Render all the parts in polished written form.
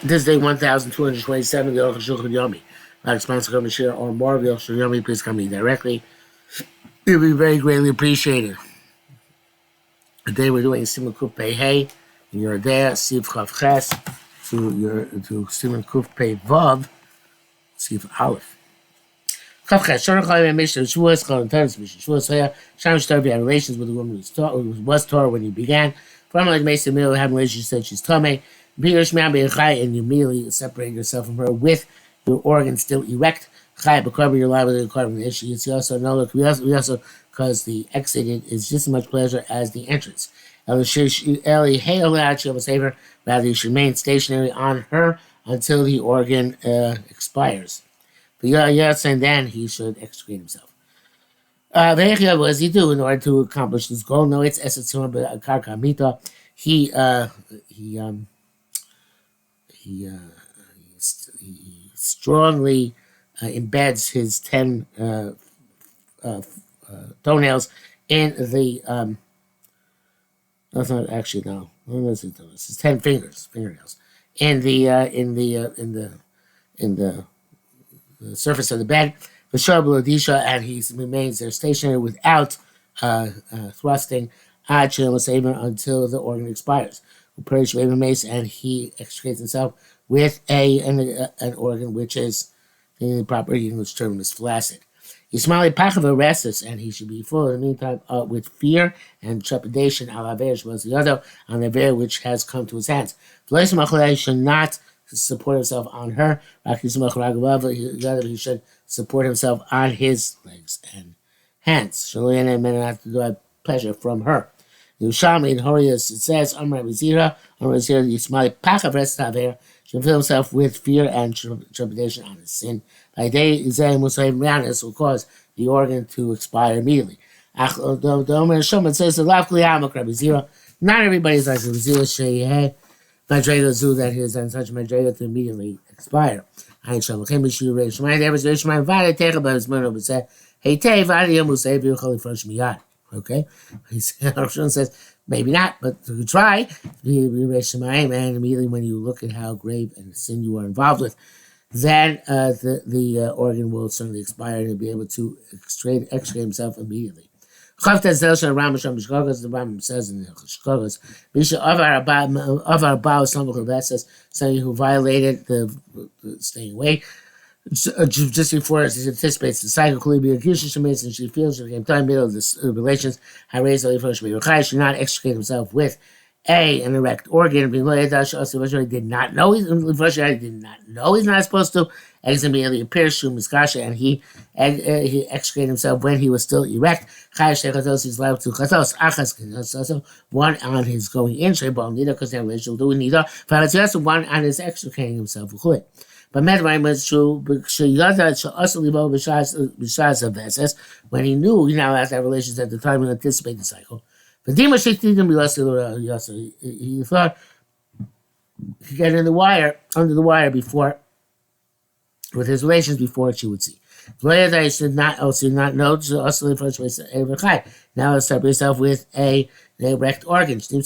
This day 1227, the Arukh HaShulchan Yomi. Like sponsor come and share or more of the Arukh HaShulchan Yomi, please come to me directly. It would be very greatly appreciated. Today we're doing Simon Kuf Pei Hey, and you're there, Siv Chav Ches, to Simon Kuf Pei Vav, Siv Aleph. Chav Ches, Shorah Chalim Mishnah, Shavuos, Chalim Tanis Mishnah, Shavuos Haya, Sham Shtar, had relations with the woman who was Torah when you began. From like Mason Middle, having relations, said she's Tomei. And you immediately separate yourself from her with your organs still erect. You're liable to the carbon issue. It's also no look. We also because the exit is just as much pleasure as the entrance. Rather, you should remain stationary on her until the organ expires. And then he should extricate himself. What does he do in order to accomplish this goal? No, it's esetzum karka mita. He strongly embeds his 10 toenails in the that's not actually no. His 10 fingernails in the surface of the bed. The Sharbuladisha, and he remains there stationary without thrusting until the organ expires. And he extricates himself with an organ which is, in the proper English term, is flaccid. Yismali Pachava restless, and he should be full in the meantime with fear and trepidation on the other on the veil which has come to his hands. He should not support himself on her. He should support himself on his legs and hands. And not to do pleasure from her. Yerushalmi in Horius, it says, Amar Bezira, Yismali Pachav Restaver, should fill himself with fear and trepidation on his sin. By day, Musayim will cause the organ to expire immediately. It says, not everybody is like Bezira, Sheyeh, Madrega Zu, that is on such Madrega to immediately expire. I ain't Shalom. Came to Reish Shemai, there was Reish Shemai, Vada Techa, but his mother would say, Hey, Te, Vada Yom Musayim, Yuchali Fresh Miyad. Okay, Arukh says maybe not, but you could try. And immediately when you look at how grave and sin you are involved with, then the organ will certainly expire and he'll be able to extricate himself immediately. The Rambam says in the Shkogos, that says somebody who violated the staying away. Just before it anticipates the cycle, could be a and she feels she became time middle of the relations. Should not extricate himself with an erect organ. Did not know he's not supposed to. Eggs immediately appears, and he extricated himself when he was still erect. He's liable to chatos. One on his going in, because they're relational to nida. One on his extricating himself. But Medvarim was true when he knew he now has to have relations at the time and anticipate the cycle. But he thought he could get under the wire before, with his relations before she would see. He should not know now separate yourself with an erect organ. He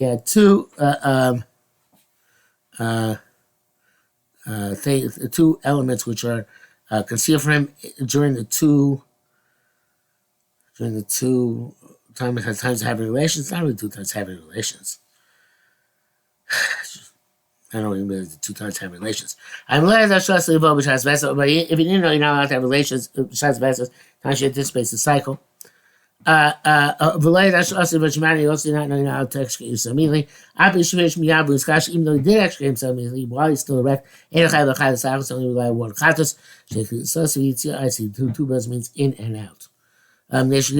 had two two elements which are concealed from him during the two times of having relations. Not really 2 times having relations. I don't even know the 2 times having relations. I'm glad that but if you didn't know you're not allowed to have relations, besides vessels, time she anticipates the cycle. You also did not know how to extricate yourself immediately. Even though he did extricate himself immediately while he's still erect, only rely on one chatos. I see two bells means in and out. When he's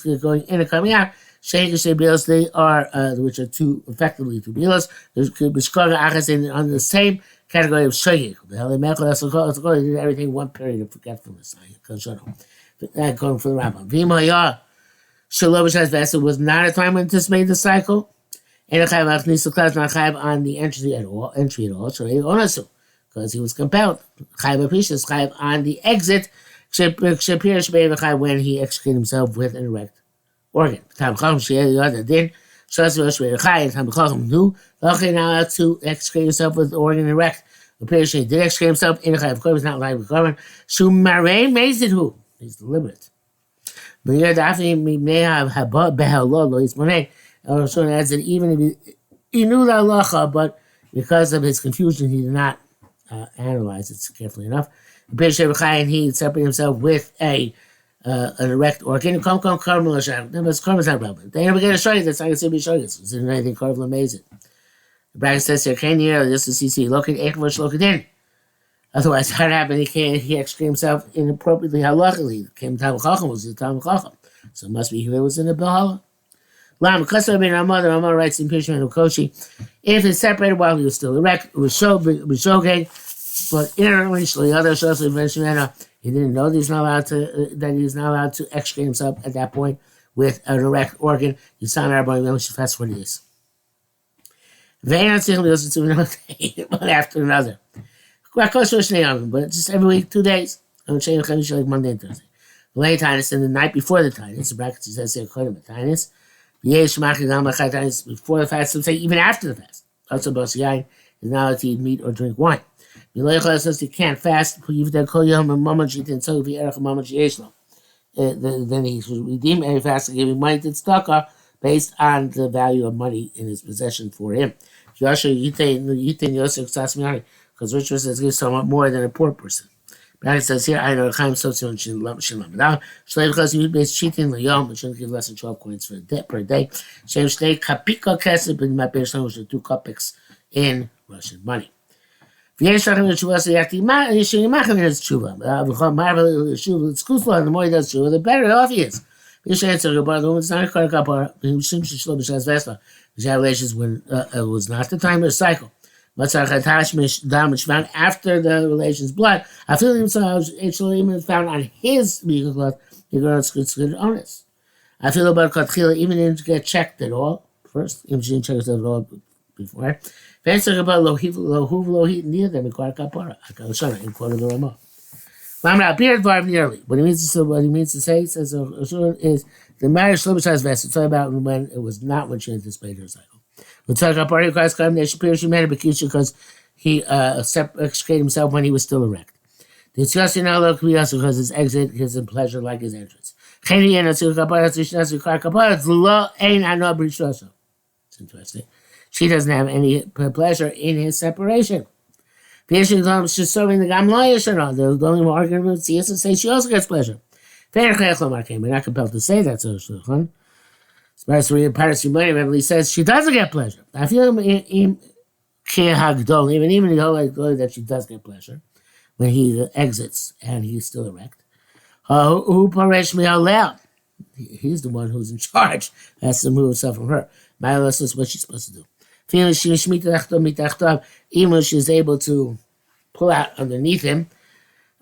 going in and coming out, they are which are effectively two belos. On the same category of shayik. They did everything one period of forgetfulness. Going for the Rambam. V'imaya Shalovish vessel was not a time when anticipated the cycle. And not on the entry at all. Because he was compelled. On the exit. When he extricated himself with an erect organ. Shas Rosh Chai and Tamachachim knew Lachay not allowed to execute himself with organ erect. Appears he did execute himself in a Chai of Korban, not like with Korban. Shumarei mazed who? He's deliberate. But here Daphne may have Habot Behalol Lois Monei. Roshon adds that even if he knew the halacha, but because of his confusion, he did not analyze it carefully enough. Appears and he separated himself with an erect organ. Come, Karmel Hashem. No, but Karmel's not relevant. They never get a show that's not going to be shoygas. It's not anything Karmel amazing. The bracket says here, can you hear this is CC? Look at Ekvash, look at in. Otherwise, how happened? He executed himself inappropriately, halachically. Came Tam Chacham was the Tam Chacham. So it must be he was in the Bahala. Lam, because of being our mother writes in Pishman and Koshi, if it's separated while he was still erect, it was shogeg, but inherently, other social mention, he didn't know that he's not allowed to extricate himself at that point with an erect organ. You sign our boy, that's what it is. One after another. But just every week, 2 days. Like Monday and Thursday. The late Tinus and the night before the Tinus, the brackets he says here, Tinus. Before the fast, some say even after the fast. Also, Bosiyain is not allowed to eat meat or drink wine. Says he can't fast. Then he should redeem any fast and give him money to tzedakah based on the value of money in his possession for him. Because rich person gives somewhat more than a poor person. It says here, I know Chaim Sotzon Shalom. Because you base cheating the yom, which shouldn't give less than 12 coins per day. Shem Shnei Kapika Kesef, but my base which are 2 kopecks in Russian money. The more he does tshuva, the better off he is. It's not a kapara. Which relations when it was not the time of the cycle. Which found after the relation's blood. I feel themselves even found on his legal blood, the girl is considered honest. I feel about Katchila even didn't get checked at all. First, even she didn't check herself at all before. Fancy about Lohiv Lohit near them in Kapara. I in quote of the Ramah. Appeared nearly. What he means to say, says is the marriage Shlomisha's vest. It's all about when it was not when she anticipated her cycle. We talk about party Christ condemnation period she made a because he extricated himself when he was still erect. The discussion now look also because his exit gives him pleasure like his entrance. It's interesting. She doesn't have any pleasure in his separation. She's serving the Gamla. The only argument she has to say she also gets pleasure. We're not compelled to say that, so Paris Remember, says she doesn't get pleasure. I feel even the whole idea that she does get pleasure when he exits and he's still erect. Who paresh me out loud? He's the one who's in charge. Has to move himself from her. My lesson is what she's supposed to do. Feeling even she's able to pull out underneath him.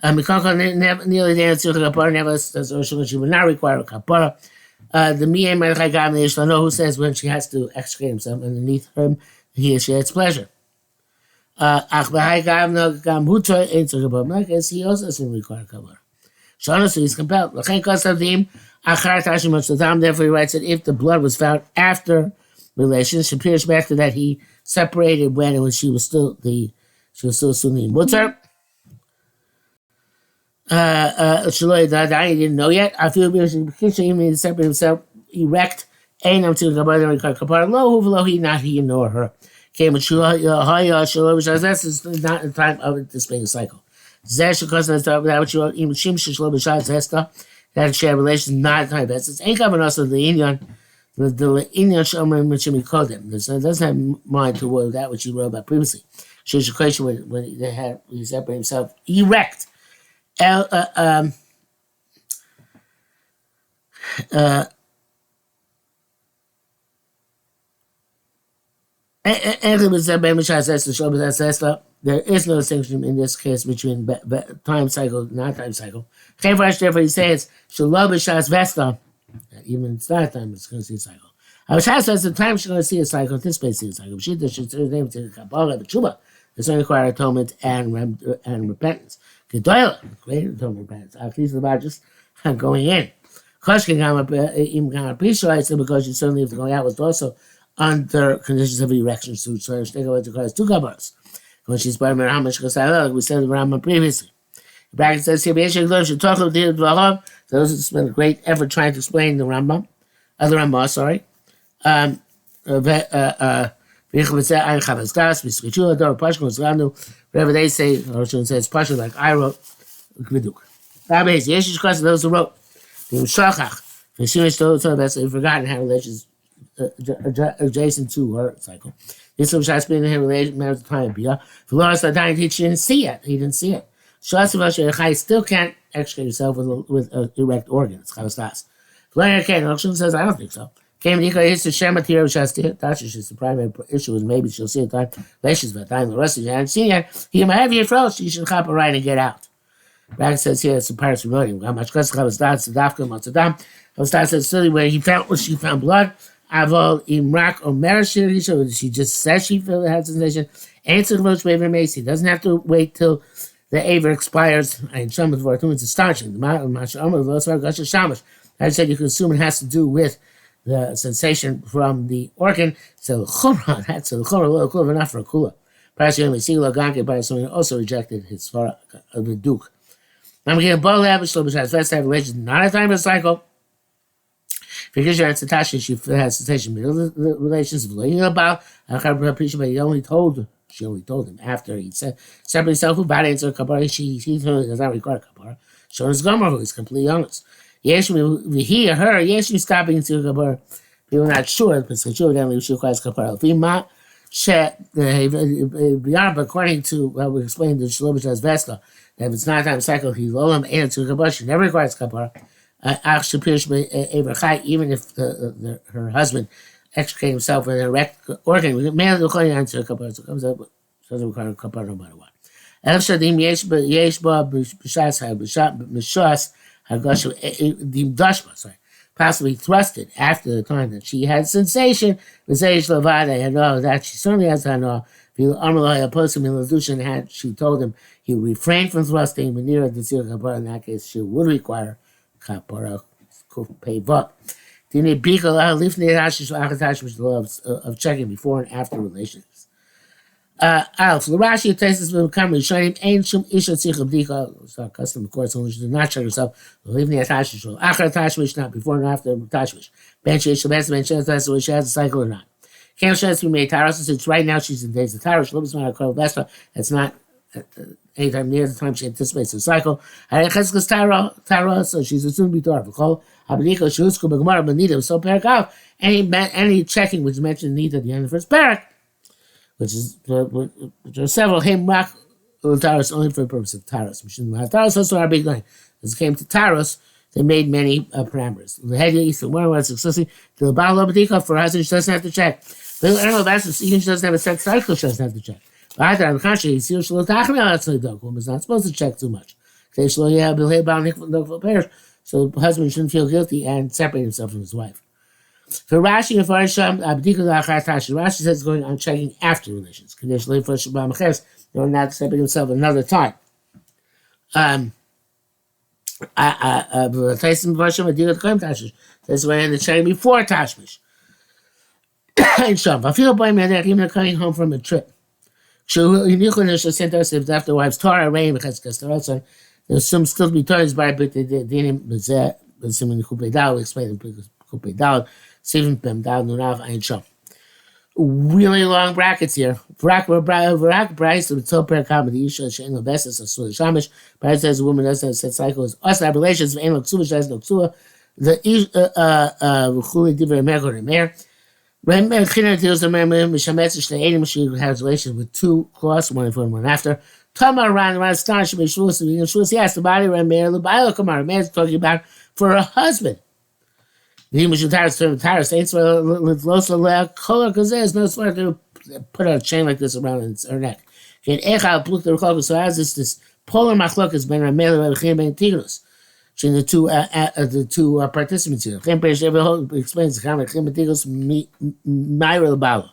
Nearly there, she would not require a kapara. The Miyam who says when she has to extricate himself underneath him, he or she has pleasure. He also doesn't require a kapara. So he's compelled. Therefore, he writes that if the blood was found after relations, it appears after that he separated when it was she was still Sunni Mutter. Shaloi Dada, he didn't know yet. I feel even to separate himself erect. Ain't to Kapara Lo he not he nor her. Came with Shaloi this is not the time of anticipating cycle. Zesh because that's what you even Shim Shaloi Zesta that share relations not time best. It's ain't coming also the Indian. The Indian Shomer Michimi Kodem. It doesn't have mind to word that which he wrote about previously. She's a question when he separated himself erect. Anyway, there is no distinction in this case between time cycle, not time cycle. Therefore, he says, even it's not time, it's going to see a cycle. Avashas says the time she's going to see a cycle, anticipates seeing a cycle. She should name to Kabbalah, but Tshuva does not require atonement and repentance. Gedoyla, great atonement and repentance. These are about just going in. Koshkin Gama Pisha, I said because you certainly have to go out was also under conditions of erection. So she requires 2 kaparas. When she's by Rambam, she goes, we said the Rambam previously. The bracket says here, should talk about the Dvarim. Those who spent a great effort trying to explain the Rambam, the Ramah, sorry. Whatever they say, or should say it's partial like I wrote. Yes, she's because those who wrote. The Shachach, the Shemish told us they've forgotten how relations adjacent to her cycle. This was just been in her relation at the time. For Laura Sadine, he didn't see it. He didn't see it. Shasavasha still can't extricate himself with erect organs. Chalastas. Valeria Kane, Auction says, I don't think so. Came to his Shema Tira Shastia. That's just the primary issue is maybe she'll see it time. Relations by time the rest of you hadn't seen it. He might have your froze. You should hop right and get out. Back says here it's a Paris remoting. How much Chalastas, Sadafka, Matzadam. Chalastas says, still where she found blood. Avol Imrak or Merashir, she just says she had sensation. Answer the Roach Waver Macy. Doesn't have to wait till the Aver expires. And some of the it's astonishing. I said you can assume it has to do with the sensation from the organ. So Chumra, that's a Chumra, enough for a Kula. Parasiyam Sigla Ganke, but someone also rejected his Svara of the Duke. I'm getting Bo Lavish, let's have relations, not a time of cycle. Because you're at Satasha, she has sensation relations about she only told him after he said separate himself about it into a kapara. She does not require kapara. Shon is Gomer, who is completely honest. Yes, we hear her, yes, she's stopping into a kapara. People are not sure, because she requires kapara. But according to what we explained in Shlomo Vesla, that if it's not time cycle, he's lolam and to kapara, she never requires kapara. Even if her husband extricated himself with an erect organ, we may have to answer a couple of comes up, doesn't require a couple no matter what. Possibly thrusted after the time that she had sensation. That she certainly has had no. Had she told him he would refrain from thrusting, but near the in that case she would require kapara peva. Didn't be allowed of checking before and after relations. Alf Larashi tastes will come and show him ancient isha tzich so custom of course only she did not check herself. Leave the attachment achar attachment not before and after attachment. Bench isha best bench that's whether she has a cycle or not. Can't chance to be made taros since right now she's in days of taros. Looks not a curl vesta. It's not anytime near the time she anticipates the cycle. Tara, so she's assumed to be Torah. So parak out any checking which is mentioned need at the end of the first parak, which are several hemrak taros only for the purpose of taros. Taros also are big line. As it came to taros, they made many parameters. The head east and one was successfully to the Baal Obadika for her husband, she doesn't have to check. But I don't know even she doesn't have a sex cycle, she doesn't have to check. But on the contrary, woman's not supposed to check too much. So the husband shouldn't feel guilty and separate himself from his wife. For Rashi and Farisham, Rashi says going on checking after relations. Conditionally for Shabbat Mecheres, they're not separate himself another time. Tyson Farisham, that's why in the checking before Tashmish. And Sham, I feel by me that even coming home from a trip. If after wives Torah rain because there's some still be Torahs by but they didn't explain really long brackets here. Bryce the top pair comedy Isha no best as a Shamish. Bryce says a woman doesn't have cycle is us relations of no Ksua the when Chinner deals the Mishametz, she has relations with 2 cloths, one before and one after. Tamar ran around astonishing me. Yes, the body ran Mayor Lubaila Kamar. Man's talking about for a husband. The Mishametz term Taras ain't so Losa color because there's no smart to put a chain like this around her neck. Can Echal Pluk the Rukok, so as this polar machlok has been a male and Tigrus. The two participants here. Explains the comment. Myra Bala.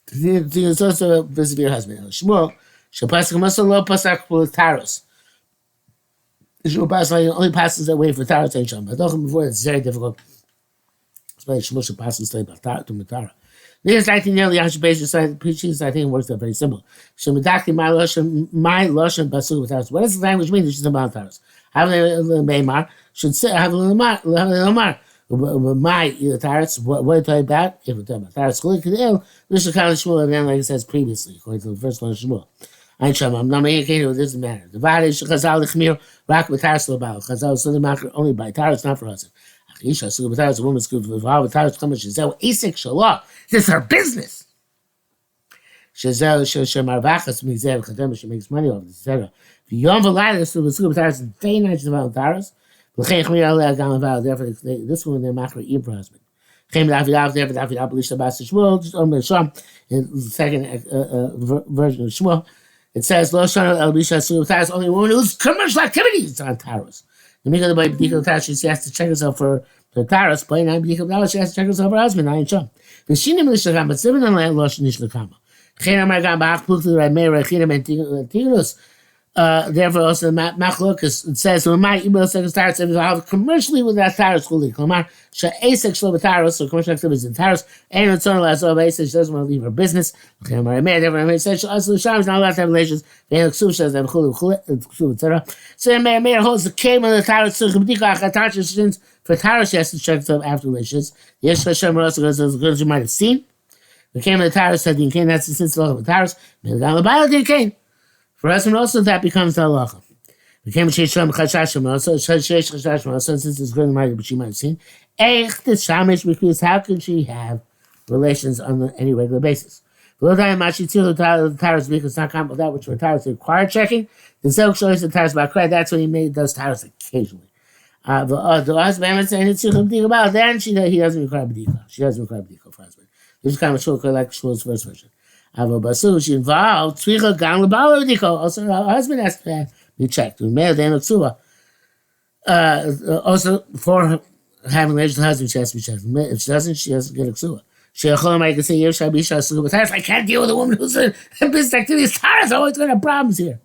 It's also this of your husband. Shmuel. Shapasakamusalo Pasak Taros. Shmuel only passes away for Taros and Sham. But before it's very difficult. explain Shmush Apostle say about to Matara. This 19 nearly Yasha Beis preachings, I think it works out very simple. Shemadaki my Lashon Basu with us. What does the language mean? This is about us. Have the Maymar should say have the Lamar. My Taras, what are you talking about? If we're talking about Taras Kulikil, this is kind of Shmuel again, like it says previously, according to the first one of Shmuel. I'm not making it doesn't matter. The Vadish Chazal Khmir, Rock with Taras Lobal, Chazal Sulimakar only by Taras, not for us. Isha Sulu Taras, a woman's good for Taras Kama Shazel, Asik Shalah. This is her business. Shazel Shamarvachas Mizev Khadam, she makes money off this, etc. If you don't validate this, the Sulu Taras and Fain Nights about Taras. Therefore, this one they're macro Ibra husband. In the second version of Shmuel, it says only woman whose commercial activities on Taros. The Mika the boy B'dikal Taros, she has to check herself for Taros, but now B'dikal she has to check herself for her husband. I ain't sure. The Shinim Lishlakam, but Sibin and Land Losh Nishlakama. Chenam Ragam Bach Puklu Rameh Rechinam and Tigros. Therefore, also the Machlok it says, "When my email second taros involved commercially with that taros schooling, Klamar she'asek shlo b'taros, so commercial activities in taros, and it's only as of she doesn't want to leave her business. Therefore, I said she also is not allowed to have relations. Etc. So Meir holds the came on the taros to b'dika for taros. She has to check herself after relations. Yesh Hashem also goes as good as you might have seen. The came on the taros said the that's the sense of the taros. The Bible came. For us, and also that becomes the halacha. Became a shesham chashashim also. Shesh chashashim also. Since it's good, but she might have seen. Eich the shamish because how can she have relations on any regular basis? Below that, mashi tzilu taros because not count with that which for taros require checking. The zelk shows the taros by credit. That's when he does taros occasionally. The husband saying it's tzilu about then he doesn't require b'dika. She doesn't require b'dika for husband. This is kind of short like Shmuel's first version. Avo she involved tzricha gam lebala b'dika. Also, her husband has to be checked. Also, for having relations with the husband, she has to be checked. If she doesn't, she has to get a ksua. I can say, I can't deal with a woman who's in business activities. Taras always going to have problems here.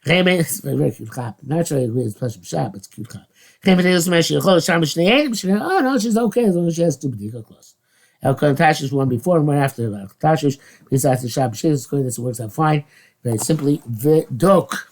It's very cute chap. Not sure I agree with pleasure shop, but it's cute chap. Oh no, she's okay as long as she has to b'dika close. El Tashish one before and one after Tashish, because after Shabbat, this works out fine. Very simply, Vidok.